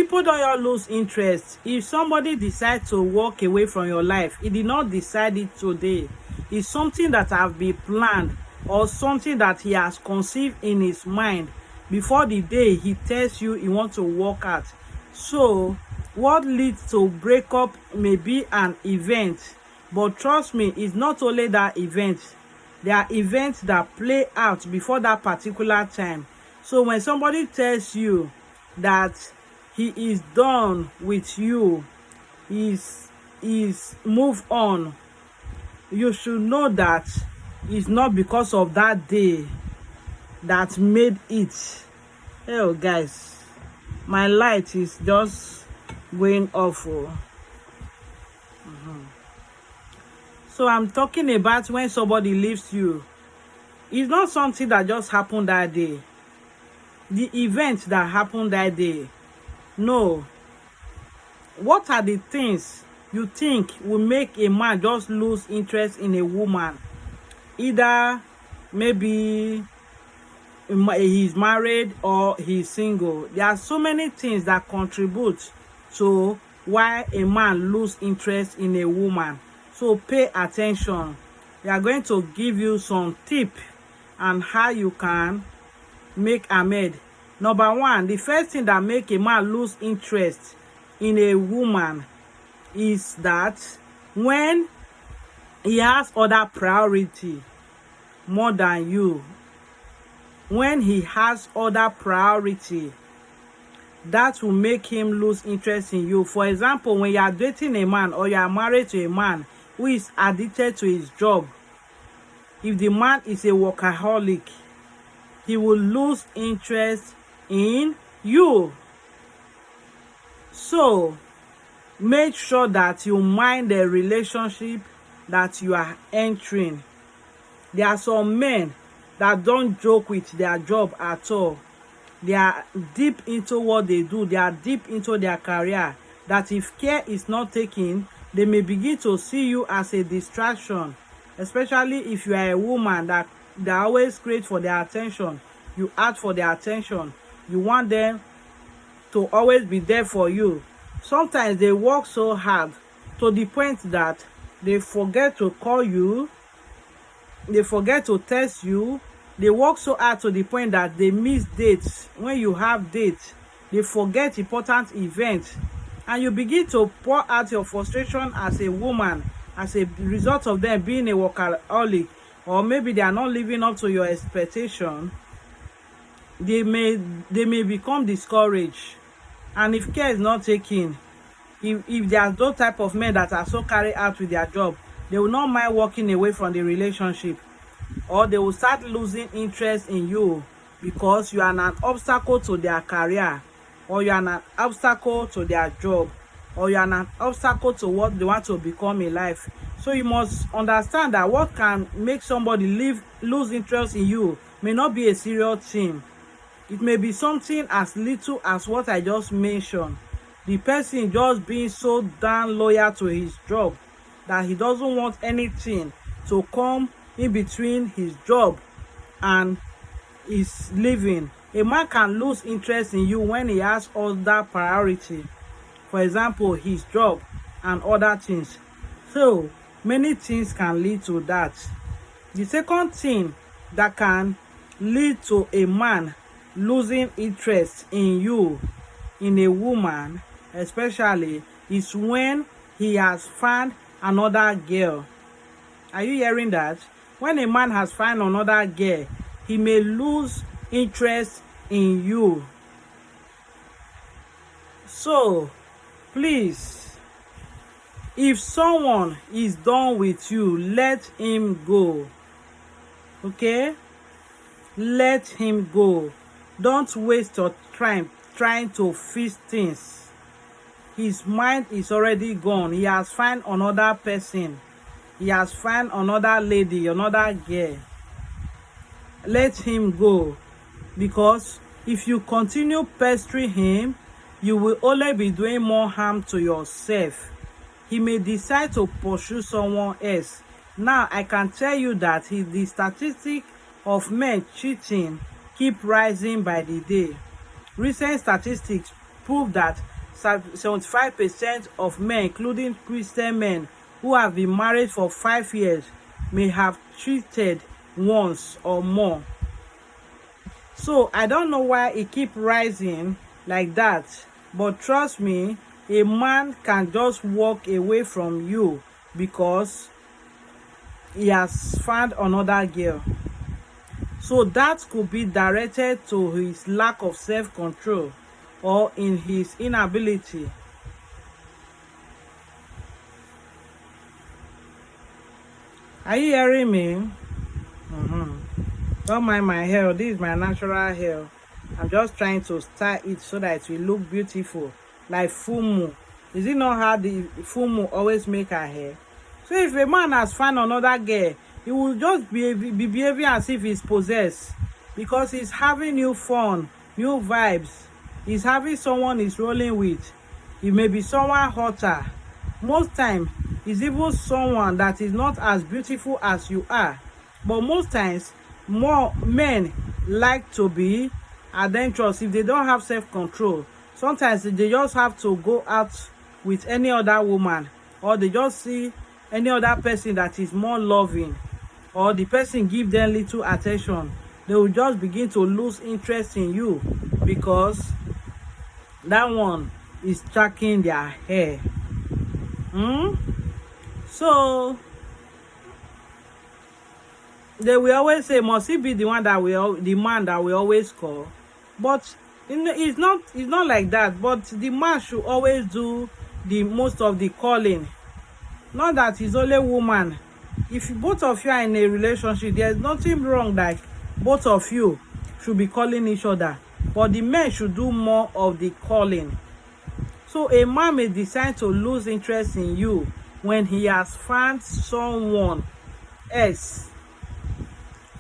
people don't all lose interest. If somebody decides to walk away from your life, he did not decide it today. It's something that have been planned, or something that he has conceived in his mind before the day he tells you he wants to walk out. So what leads to breakup may be an event, but trust me, it's not only that event. There are events that play out before that particular time. So when somebody tells you that he is done with you, is move on, you should know that it's not because of that day that made it. Oh guys, my light is just going off. So I'm talking about when somebody leaves you. It's not something that just happened that day, the event that happened that day. No. What are the things you think will make a man just lose interest in a woman? Either maybe he's married or he's single. There are so many things that contribute to why a man lose interest in a woman. So pay attention. We are going to give you some tips on how you can make amend. Number one, the first thing that make a man lose interest in a woman is that when he has other priority more than you. When he has other priority, that will make him lose interest in you. For example, when you are dating a man or you are married to a man who is addicted to his job, if the man is a workaholic, he will lose interest in you. So make sure that you mind the relationship that you are entering. There are some men that don't joke with their job at all. They are deep into what they do. They are deep into their career. That if care is not taken, they may begin to see you as a distraction. Especially if you are a woman that they always crave for their attention. You ask for their attention. You want them to always be there for you. Sometimes they work so hard to the point that they forget to call you. They forget to text you. They work so hard to the point that they miss dates. When you have dates, they forget important events. And you begin to pour out your frustration as a woman as a result of them being a workaholic, or maybe they are not living up to your expectation. They may become discouraged. And if care is not taken, if there are those type of men that are so carried out with their job, they will not mind walking away from the relationship, or they will start losing interest in you because you are an obstacle to their career, or you are an obstacle to their job, or you are an obstacle to what they want to become in life. So you must understand that what can make somebody lose interest in you may not be a serious thing. It may be something as little as what I just mentioned. The person just being so damn loyal to his job that he doesn't want anything to come in between his job and his living. A man can lose interest in you when he has other priority. For example, his job and other things. So many things can lead to that. The second thing that can lead to a man losing interest in you, in a woman especially, is when he has found another girl. Are you hearing that? When a man has found another girl, he may lose interest in you. So please, if someone is done with you, let him go. Okay? Let him go. Don't waste your time trying to fix things. His mind is already gone. He has found another person. He has found another lady, another girl. Let him go. Because if you continue pestering him, you will only be doing more harm to yourself. He may decide to pursue someone else. Now, I can tell you that the statistic of men cheating keep rising by the day. Recent statistics prove that 75% of men, including Christian men who have been married for 5 years, may have cheated once or more. So I don't know why it keep rising like that, but trust me, a man can just walk away from you because he has found another girl. So that could be directed to his lack of self-control or in his inability. Are you hearing me? Don't mind my hair. This is my natural hair. I'm just trying to style it so that it will look beautiful, like Fumu. Is it not how the Fumu always make her hair? So if a man has found another girl, he will just be behaving as if he's possessed, because he's having new fun, new vibes. He's having someone he's rolling with. It may be someone hotter. Most time, it's even someone that is not as beautiful as you are. But most times, more men like to be adventurous if they don't have self-control. Sometimes they just have to go out with any other woman, or they just see any other person that is more loving, or the person give them little attention. They will just begin to lose interest in you because that one is tracking their hair. So they will always say, must he be the one that the man that we always call? But it's not like that. But the man should always do the most of the calling. Not that it's only woman. If both of you are in a relationship, there's nothing wrong that both of you should be calling each other. But the men should do more of the calling. So a man may decide to lose interest in you when he has found someone else.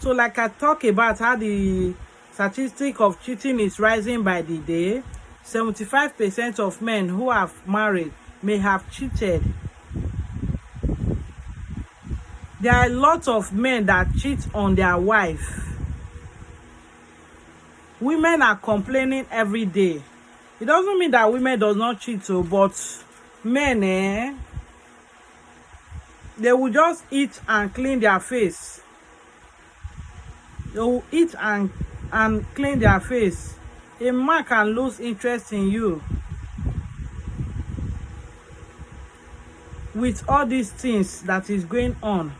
So like I talk about how the statistic of cheating is rising by the day, 75% of men who have married may have cheated. There are a lot of men that cheat on their wife. Women are complaining every day. It doesn't mean that women does not cheat, but men, they will just eat and clean their face. They will eat and clean their face. A man can lose interest in you with all these things that is going on.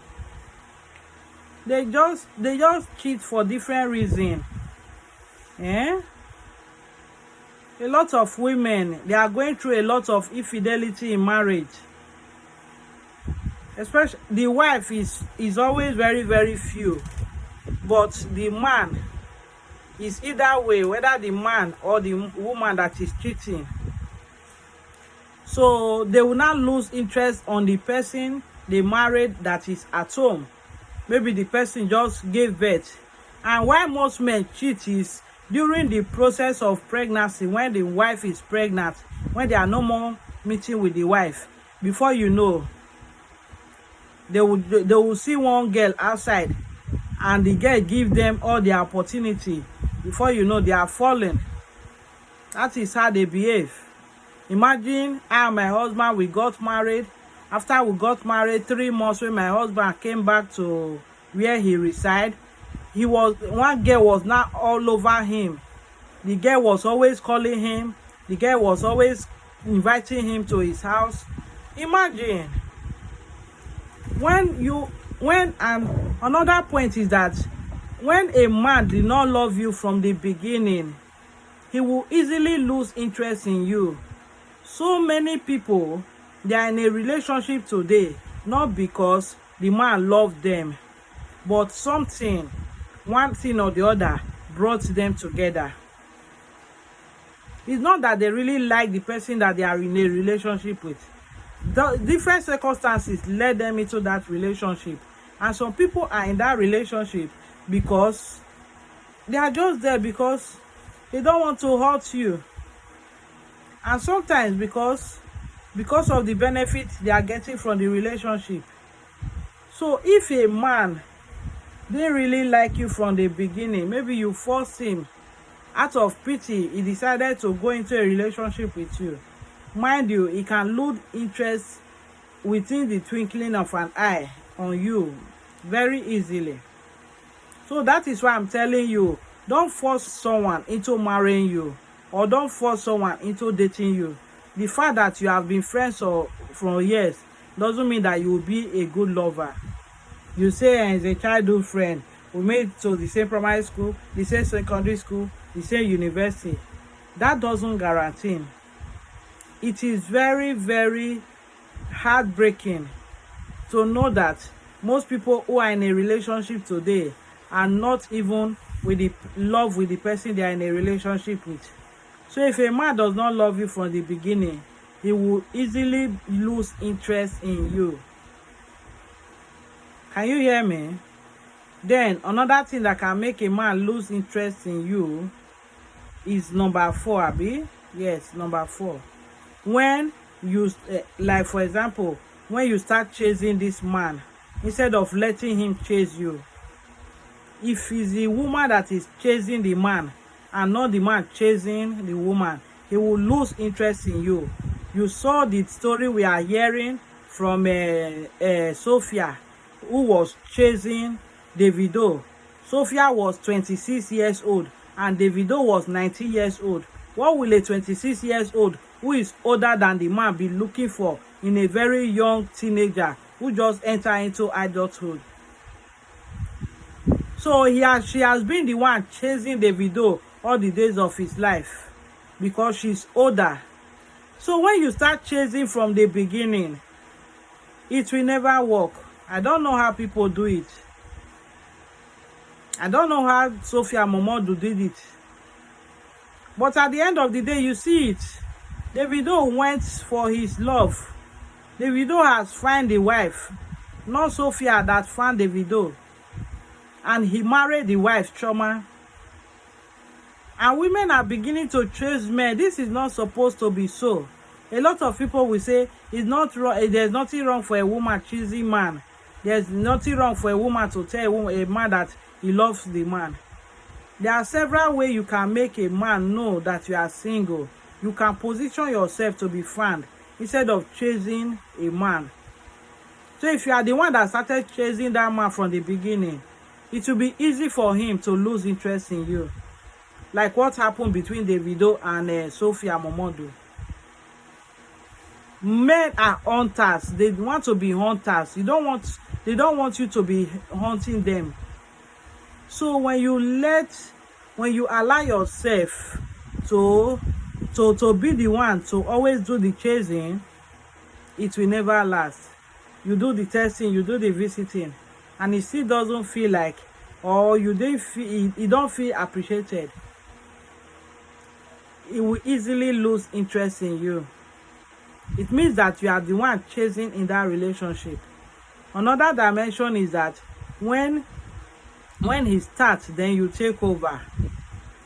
They just cheat for different reasons. A lot of women, they are going through a lot of infidelity in marriage. Especially the wife is always very, very few. But the man is either way, whether the man or the woman that is cheating. So they will not lose interest on the person they married that is at home. Maybe the person just gave birth. And why most men cheat is during the process of pregnancy, when the wife is pregnant, when they are no more meeting with the wife. Before you know, they will see one girl outside, and the girl give them all the opportunity. Before you know, they are falling. That is how they behave. Imagine I and my husband, we got married. After we got married, 3 months when my husband came back to where he reside, one girl was not all over him. The girl was always calling him. The girl was always inviting him to his house. Imagine. Another point is that when a man did not love you from the beginning, he will easily lose interest in you. So many people, they are in a relationship today, not because the man loved them, but one thing or the other brought them together. It's not that they really like the person that they are in a relationship with. The different circumstances led them into that relationship. And some people are in that relationship because they are just there because they don't want to hurt you. And sometimes because of the benefits they are getting from the relationship. So if a man didn't really like you from the beginning, maybe you forced him Out of pity, he decided to go into a relationship with you. Mind you, he can lose interest within the twinkling of an eye on you very easily. So that is why I'm telling you, don't force someone into marrying you, or don't force someone into dating you. The fact that you have been friends for years doesn't mean that you will be a good lover. You say as a childhood friend, we made to the same primary school, the same secondary school, the same university. That doesn't guarantee. It is very, very heartbreaking to know that most people who are in a relationship today are not even with the love with the person they are in a relationship with. So if a man does not love you from the beginning, he will easily lose interest in you. Can you hear me? Then another thing that can make a man lose interest in you is number 4, abi? Yes, number 4. When you like, for example, when you start chasing this man instead of letting him chase you. If it's the woman that is chasing the man and not the man chasing the woman, he will lose interest in you. You saw the story we are hearing from Sophia, who was chasing Davido. Sophia was 26 years old and Davido was 19 years old. What will a 26 years old who is older than the man be looking for in a very young teenager who just enter into adulthood? So she has been the one chasing Davido all the days of his life because she's older. So when you start chasing from the beginning, it will never work. I don't know how people do it. I don't know how Sophia Momodu did it. But at the end of the day, you see it. Davido went for his love. Davido has found a wife, not Sophia that found Davido. And he married the wife, Choma. And women are beginning to chase men. This is not supposed to be so. A lot of people will say it's not wrong. There's nothing wrong for a woman choosing man. There's nothing wrong for a woman to tell a man that he loves the man. There are several ways you can make a man know that you are single. You can position yourself to be found instead of chasing a man. So if you are the one that started chasing that man from the beginning, it will be easy for him to lose interest in you. Like what happened between Davido and Sophia Momodu. Men are hunters. They want to be hunters. They don't want you to be hunting them. So when you allow yourself to be the one to always do the chasing, it will never last. You do the testing, you do the visiting, and it still doesn't feel like, or you don't feel appreciated. It will easily lose interest in you. It means that you are the one chasing in that relationship. Another dimension is that when he starts, then you take over.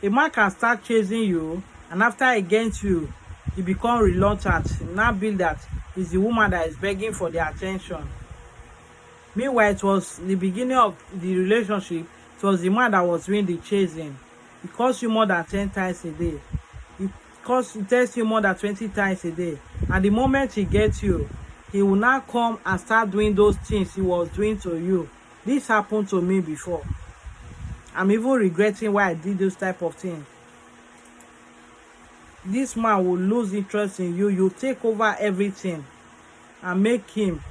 A man can start chasing you, and after he gets you, he becomes reluctant. Now build that is the woman that is begging for the attention. Meanwhile, it was the beginning of the relationship. It was the man that was doing the chasing. It costs you more than 10 times a day. It takes you more than 20 times a day. And the moment he gets you, he will now come and start doing those things he was doing to you. This happened to me before. I'm even regretting why I did those type of things. This man will lose interest in you. You take over everything and make him.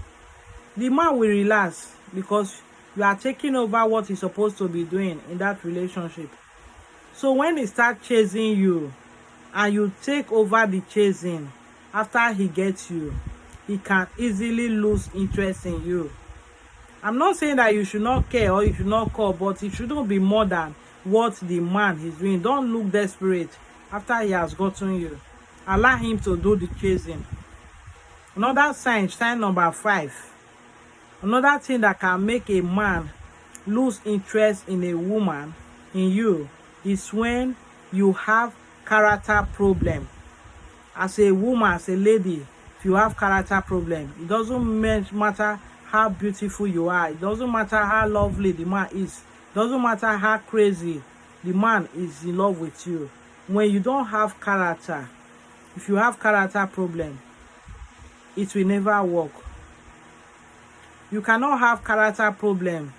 The man will relax because you are taking over what he's supposed to be doing in that relationship. So when he starts chasing you and you take over the chasing, after he gets you, he can easily lose interest in you. I'm not saying that you should not care or you should not call, but it shouldn't be more than what the man is doing. Don't look desperate after he has gotten you. Allow him to do the chasing. Another sign number 5. Another thing that can make a man lose interest in a woman, in you, is when you have character problem. As a woman, as a lady, if you have character problem, it doesn't matter how beautiful you are. It doesn't matter how lovely the man is. It doesn't matter how crazy the man is in love with you. When you don't have character, if you have character problem, it will never work. You cannot have character problem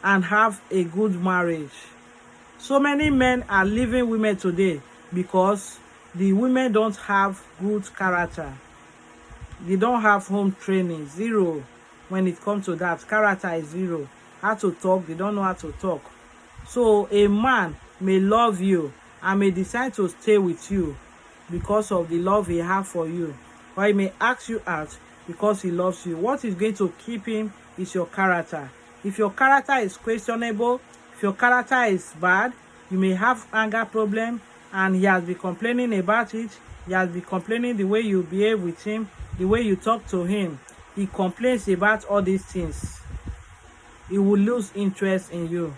and have a good marriage. So many men are leaving women today because the women don't have good character. They don't have home training, zero. When it comes to that, character is zero. How to talk, they don't know how to talk. So a man may love you and may decide to stay with you because of the love he has for you, or he may ask you out because he loves you. What is going to keep him is your character. If your character is questionable, if your character is bad, you may have anger problem, and he has been complaining about it. He has been complaining the way you behave with him, the way you talk to him. He complains about all these things. He will lose interest in you.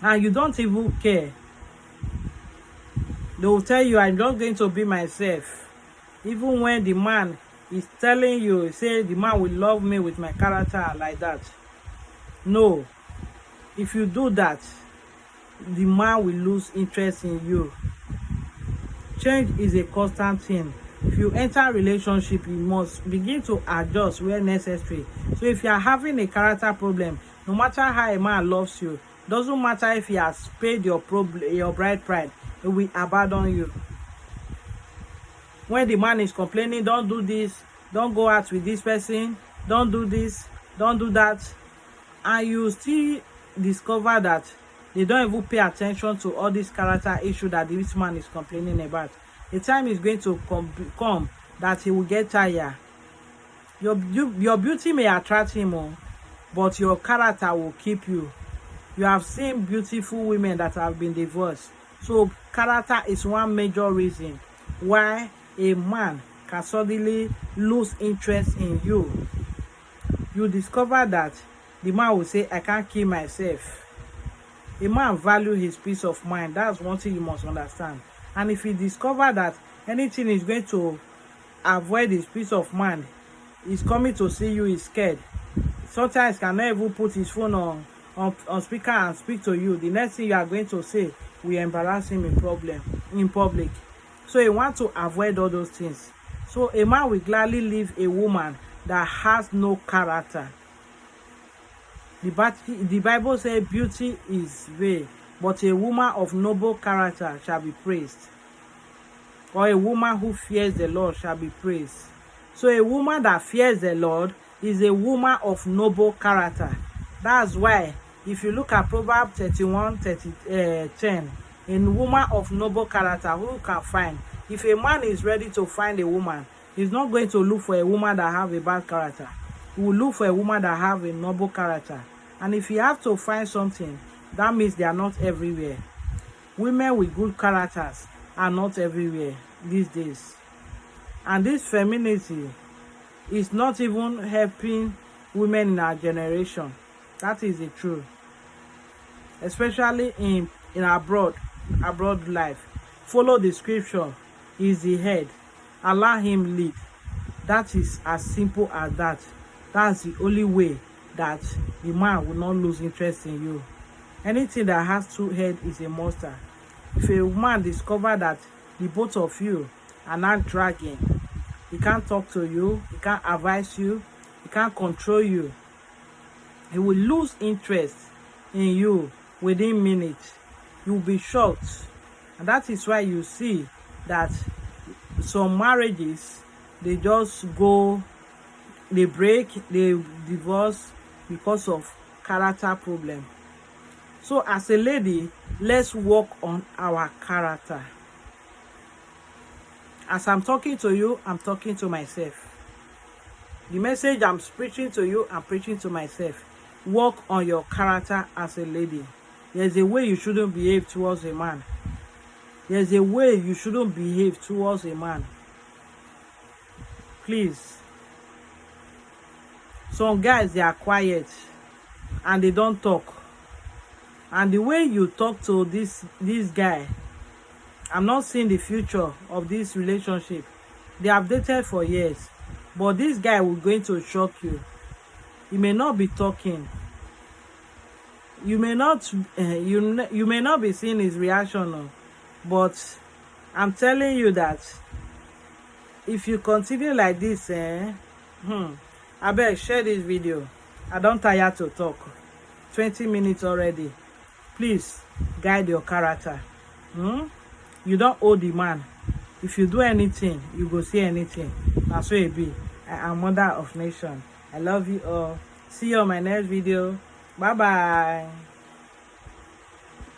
And you don't even care. They will tell you, I'm just going to be myself. Even when the man is telling you, say the man will love me with my character like that. No. If you do that, the man will lose interest in you. Change is a constant thing. If you enter a relationship, you must begin to adjust where necessary. So if you are having a character problem, no matter how a man loves you, doesn't matter if he has paid your bride price, he will abandon you. When the man is complaining, don't do this, don't go out with this person, don't do this, don't do that, and you still discover that they don't even pay attention to all this character issue that this man is complaining about, the time is going to come that he will get tired. Your beauty may attract him, but your character will keep you. You have seen beautiful women that have been divorced. So character is one major reason why a man can suddenly lose interest in you. You discover that the man will say, I can't kill myself. A man values his peace of mind. That's one thing you must understand. And if he discover that anything is going to avoid his peace of mind, he's coming to see you, he's scared. Sometimes cannot even put his phone on speaker and speak to you. The next thing you are going to say will embarrass him in public. So he wants to avoid all those things. So a man will gladly leave a woman that has no character. The Bible says beauty is vain, but a woman of noble character shall be praised. Or a woman who fears the Lord shall be praised. So a woman that fears the Lord is a woman of noble character. That's why if you look at Proverbs 31:10, a woman of noble character, who can find? If a man is ready to find a woman, he's not going to look for a woman that have a bad character. He will look for a woman that have a noble character. And if you have to find something, that means they are not everywhere. Women with good characters are not everywhere these days. And this femininity is not even helping women in our generation. That is the truth. Especially in abroad life. Follow the scripture. He is the head. Allow him lead. That is as simple as that. That's the only way that the man will not lose interest in you. Anything that has two heads is a monster. If a man discover that the both of you are not dragging, he can't talk to you, he can't advise you, he can't control you, he will lose interest in you within minutes. You will be shocked. And that is why you see that some marriages, they just go, they break, they divorce because of character problem. So as a lady, let's work on our character. As I'm talking to you, I'm talking to myself. The message I'm preaching to you, I'm preaching to myself. Work on your character as a lady. There's a way you shouldn't behave towards a man. There's a way you shouldn't behave towards a man. Please. Some guys, they are quiet and they don't talk. And the way you talk to this guy, I'm not seeing the future of this relationship. They have dated for years, but this guy will going to shock you. He may not be talking. You may not you may not be seeing his reaction, no, but I'm telling you that if you continue like this, I better share this video. I don't tire to talk. 20 minutes already. Please guide your character. You don't owe the man. If you do anything, you go see anything. That's what it be. I am mother of nation. I love you all. See you on my next video. Bye bye.